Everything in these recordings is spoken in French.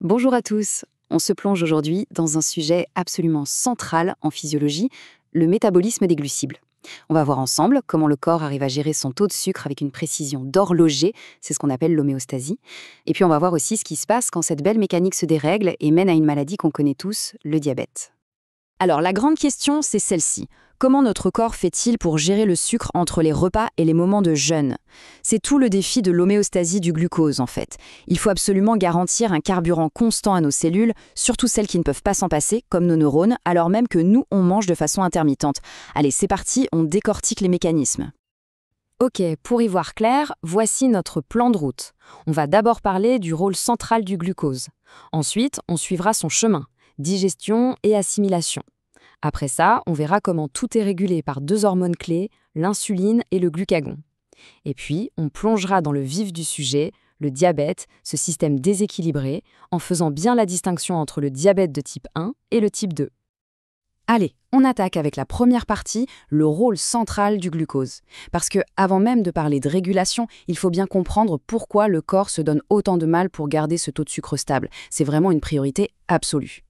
Bonjour à tous. On se plonge aujourd'hui dans un sujet absolument central en physiologie, le métabolisme des glucides. On va voir ensemble comment le corps arrive à gérer son taux de sucre avec une précision d'horloger, c'est ce qu'on appelle l'homéostasie. Et puis on va voir aussi ce qui se passe quand cette belle mécanique se dérègle et mène à une maladie qu'on connaît tous, le diabète. Alors la grande question, c'est celle-ci. Comment notre corps fait-il pour gérer le sucre entre les repas et les moments de jeûne? C'est tout le défi de l'homéostasie du glucose en fait. Il faut absolument garantir un carburant constant à nos cellules, surtout celles qui ne peuvent pas s'en passer, comme nos neurones, alors même que nous, on mange de façon intermittente. Allez, c'est parti, on décortique les mécanismes. Ok, pour y voir clair, voici notre plan de route. On va d'abord parler du rôle central du glucose. Ensuite, on suivra son chemin, digestion et assimilation. Après ça, on verra comment tout est régulé par deux hormones clés, l'insuline et le glucagon. Et puis, on plongera dans le vif du sujet, le diabète, ce système déséquilibré, en faisant bien la distinction entre le diabète de type 1 et le type 2. Allez, on attaque avec la première partie, le rôle central du glucose. Parce que, avant même de parler de régulation, il faut bien comprendre pourquoi le corps se donne autant de mal pour garder ce taux de sucre stable. C'est vraiment une priorité absolue.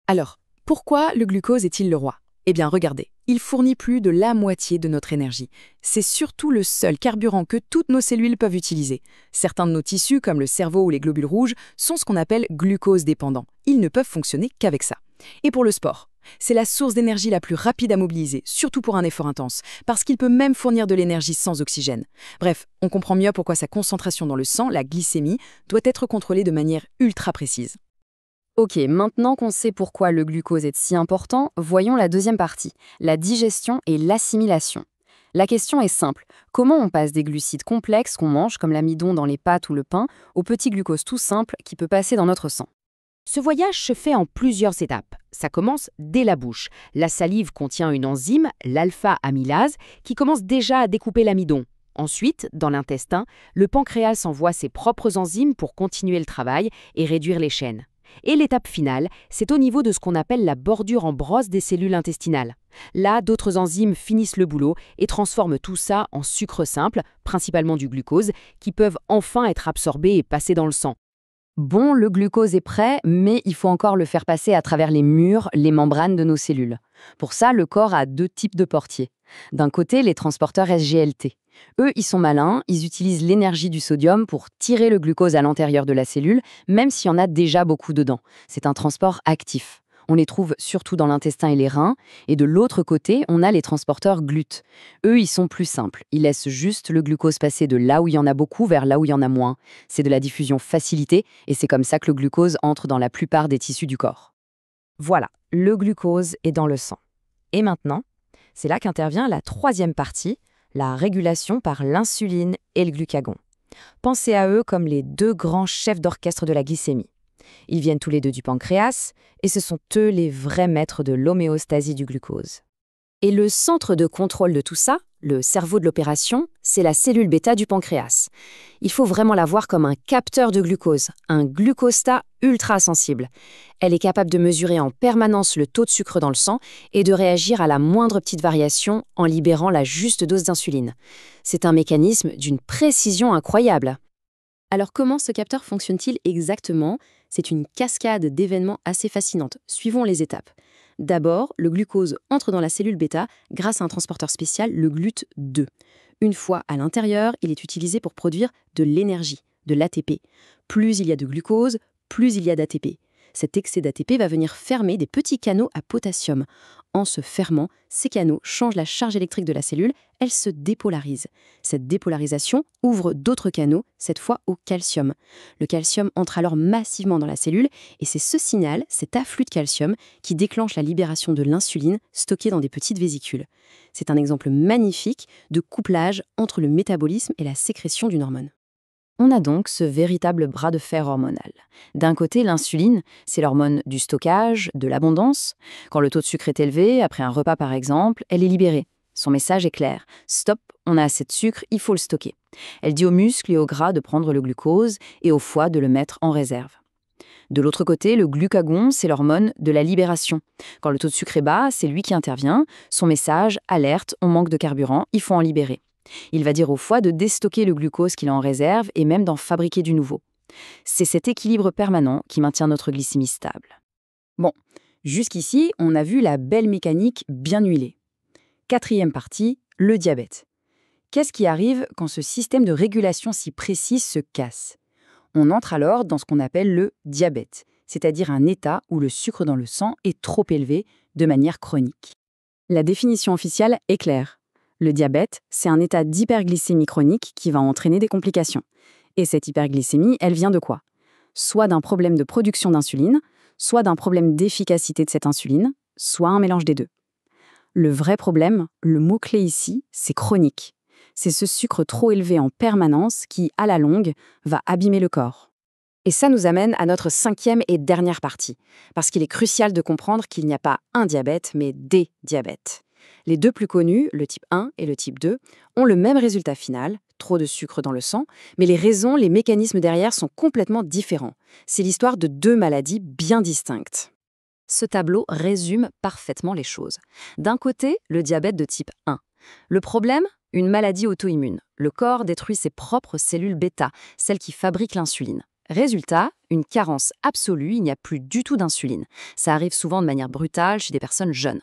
Alors, pourquoi le glucose est-il le roi? Eh bien, regardez, il fournit plus de la moitié de notre énergie. C'est surtout le seul carburant que toutes nos cellules peuvent utiliser. Certains de nos tissus, comme le cerveau ou les globules rouges, sont ce qu'on appelle glucose dépendants. Ils ne peuvent fonctionner qu'avec ça. Et pour le sport, c'est la source d'énergie la plus rapide à mobiliser, surtout pour un effort intense, parce qu'il peut même fournir de l'énergie sans oxygène. Bref, on comprend mieux pourquoi sa concentration dans le sang, la glycémie, doit être contrôlée de manière ultra précise. Ok, maintenant qu'on sait pourquoi le glucose est si important, voyons la deuxième partie, la digestion et l'assimilation. La question est simple, comment on passe des glucides complexes qu'on mange, comme l'amidon dans les pâtes ou le pain, au petit glucose tout simple qui peut passer dans notre sang? Ce voyage se fait en plusieurs étapes. Ça commence dès la bouche. La salive contient une enzyme, l'alpha-amylase, qui commence déjà à découper l'amidon. Ensuite, dans l'intestin, le pancréas envoie ses propres enzymes pour continuer le travail et réduire les chaînes. Et l'étape finale, c'est au niveau de ce qu'on appelle la bordure en brosse des cellules intestinales. Là, d'autres enzymes finissent le boulot et transforment tout ça en sucre simple, principalement du glucose, qui peuvent enfin être absorbés et passer dans le sang. Bon, le glucose est prêt, mais il faut encore le faire passer à travers les murs, les membranes de nos cellules. Pour ça, le corps a deux types de portiers. D'un côté, les transporteurs SGLT. Eux, ils sont malins, ils utilisent l'énergie du sodium pour tirer le glucose à l'intérieur de la cellule, même s'il y en a déjà beaucoup dedans. C'est un transport actif. On les trouve surtout dans l'intestin et les reins. Et de l'autre côté, on a les transporteurs GLUT. Eux, ils sont plus simples. Ils laissent juste le glucose passer de là où il y en a beaucoup vers là où il y en a moins. C'est de la diffusion facilitée et c'est comme ça que le glucose entre dans la plupart des tissus du corps. Voilà, le glucose est dans le sang. Et maintenant, c'est là qu'intervient la troisième partie, la régulation par l'insuline et le glucagon. Pensez à eux comme les deux grands chefs d'orchestre de la glycémie. Ils viennent tous les deux du pancréas, et ce sont eux les vrais maîtres de l'homéostasie du glucose. Et le centre de contrôle de tout ça, le cerveau de l'opération, c'est la cellule bêta du pancréas. Il faut vraiment la voir comme un capteur de glucose, un glucostat ultra sensible. Elle est capable de mesurer en permanence le taux de sucre dans le sang et de réagir à la moindre petite variation en libérant la juste dose d'insuline. C'est un mécanisme d'une précision incroyable. Alors comment ce capteur fonctionne-t-il exactement? C'est une cascade d'événements assez fascinante. Suivons les étapes. D'abord, le glucose entre dans la cellule bêta grâce à un transporteur spécial, le GLUT2. Une fois à l'intérieur, il est utilisé pour produire de l'énergie, de l'ATP. Plus il y a de glucose, plus il y a d'ATP. Cet excès d'ATP va venir fermer des petits canaux à potassium. En se fermant, ces canaux changent la charge électrique de la cellule, elle se dépolarise. Cette dépolarisation ouvre d'autres canaux, cette fois au calcium. Le calcium entre alors massivement dans la cellule et c'est ce signal, cet afflux de calcium, qui déclenche la libération de l'insuline stockée dans des petites vésicules. C'est un exemple magnifique de couplage entre le métabolisme et la sécrétion d'une hormone. On a donc ce véritable bras de fer hormonal. D'un côté, l'insuline, c'est l'hormone du stockage, de l'abondance. Quand le taux de sucre est élevé, après un repas par exemple, elle est libérée. Son message est clair. Stop, on a assez de sucre, il faut le stocker. Elle dit aux muscles et aux gras de prendre le glucose et au foie de le mettre en réserve. De l'autre côté, le glucagon, c'est l'hormone de la libération. Quand le taux de sucre est bas, c'est lui qui intervient. Son message, alerte, on manque de carburant, il faut en libérer. Il va dire au foie de déstocker le glucose qu'il a en réserve et même d'en fabriquer du nouveau. C'est cet équilibre permanent qui maintient notre glycémie stable. Bon, jusqu'ici, on a vu la belle mécanique bien huilée. Quatrième partie, le diabète. Qu'est-ce qui arrive quand ce système de régulation si précis se casse? On entre alors dans ce qu'on appelle le diabète, c'est-à-dire un état où le sucre dans le sang est trop élevé de manière chronique. La définition officielle est claire. Le diabète, c'est un état d'hyperglycémie chronique qui va entraîner des complications. Et cette hyperglycémie, elle vient de quoi? Soit d'un problème de production d'insuline, soit d'un problème d'efficacité de cette insuline, soit un mélange des deux. Le vrai problème, le mot-clé ici, c'est chronique. C'est ce sucre trop élevé en permanence qui, à la longue, va abîmer le corps. Et ça nous amène à notre cinquième et dernière partie, parce qu'il est crucial de comprendre qu'il n'y a pas un diabète, mais des diabètes. Les deux plus connus, le type 1 et le type 2, ont le même résultat final, trop de sucre dans le sang, mais les raisons, les mécanismes derrière sont complètement différents. C'est l'histoire de deux maladies bien distinctes. Ce tableau résume parfaitement les choses. D'un côté, le diabète de type 1. Le problème, une maladie auto-immune. Le corps détruit ses propres cellules bêta, celles qui fabriquent l'insuline. Résultat, une carence absolue, il n'y a plus du tout d'insuline. Ça arrive souvent de manière brutale chez des personnes jeunes.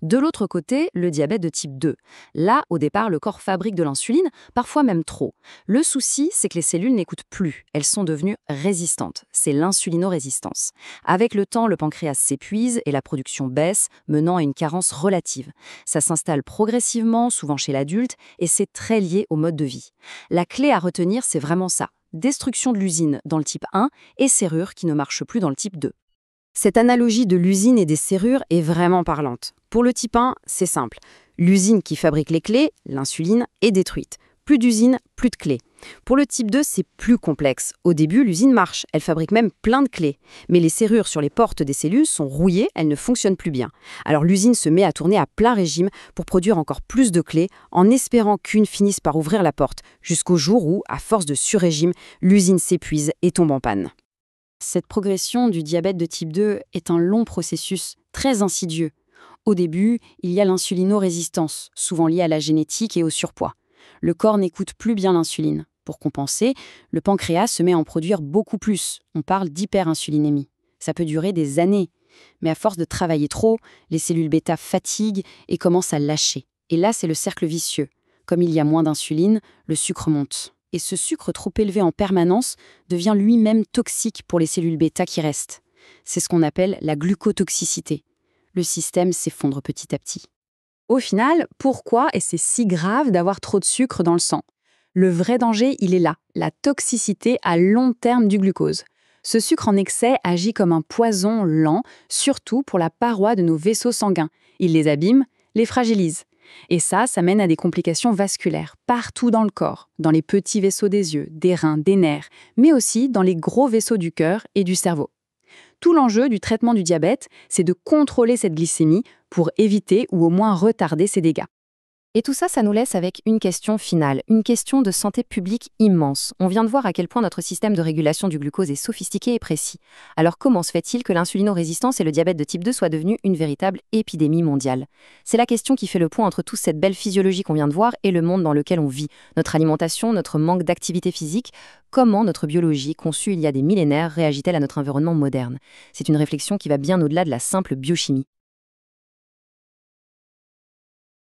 De l'autre côté, le diabète de type 2. Là, au départ, le corps fabrique de l'insuline, parfois même trop. Le souci, c'est que les cellules n'écoutent plus. Elles sont devenues résistantes. C'est l'insulinorésistance. Avec le temps, le pancréas s'épuise et la production baisse, menant à une carence relative. Ça s'installe progressivement, souvent chez l'adulte, et c'est très lié au mode de vie. La clé à retenir, c'est vraiment ça. Destruction de l'usine dans le type 1 et serrure qui ne marche plus dans le type 2. Cette analogie de l'usine et des serrures est vraiment parlante. Pour le type 1, c'est simple. L'usine qui fabrique les clés, l'insuline, est détruite. Plus d'usine, plus de clés. Pour le type 2, c'est plus complexe. Au début, l'usine marche, elle fabrique même plein de clés. Mais les serrures sur les portes des cellules sont rouillées, elles ne fonctionnent plus bien. Alors l'usine se met à tourner à plein régime pour produire encore plus de clés, en espérant qu'une finisse par ouvrir la porte, jusqu'au jour où, à force de surrégime, l'usine s'épuise et tombe en panne. Cette progression du diabète de type 2 est un long processus, très insidieux. Au début, il y a l'insulinorésistance, souvent liée à la génétique et au surpoids. Le corps n'écoute plus bien l'insuline. Pour compenser, le pancréas se met à en produire beaucoup plus. On parle d'hyperinsulinémie. Ça peut durer des années. Mais à force de travailler trop, les cellules bêta fatiguent et commencent à lâcher. Et là, c'est le cercle vicieux. Comme il y a moins d'insuline, le sucre monte. Et ce sucre trop élevé en permanence devient lui-même toxique pour les cellules bêta qui restent. C'est ce qu'on appelle la glucotoxicité. Le système s'effondre petit à petit. Au final, pourquoi est-ce si grave d'avoir trop de sucre dans le sang? Le vrai danger, il est là, la toxicité à long terme du glucose. Ce sucre en excès agit comme un poison lent, surtout pour la paroi de nos vaisseaux sanguins. Il les abîme, les fragilise. Et ça mène à des complications vasculaires, partout dans le corps, dans les petits vaisseaux des yeux, des reins, des nerfs, mais aussi dans les gros vaisseaux du cœur et du cerveau. Tout l'enjeu du traitement du diabète, c'est de contrôler cette glycémie pour éviter ou au moins retarder ses dégâts. Et tout ça, ça nous laisse avec une question finale, une question de santé publique immense. On vient de voir à quel point notre système de régulation du glucose est sophistiqué et précis. Alors comment se fait-il que l'insulinorésistance et le diabète de type 2 soient devenus une véritable épidémie mondiale? C'est la question qui fait le point entre toute cette belle physiologie qu'on vient de voir et le monde dans lequel on vit. Notre alimentation, notre manque d'activité physique, comment notre biologie, conçue il y a des millénaires, réagit-elle à notre environnement moderne? C'est une réflexion qui va bien au-delà de la simple biochimie.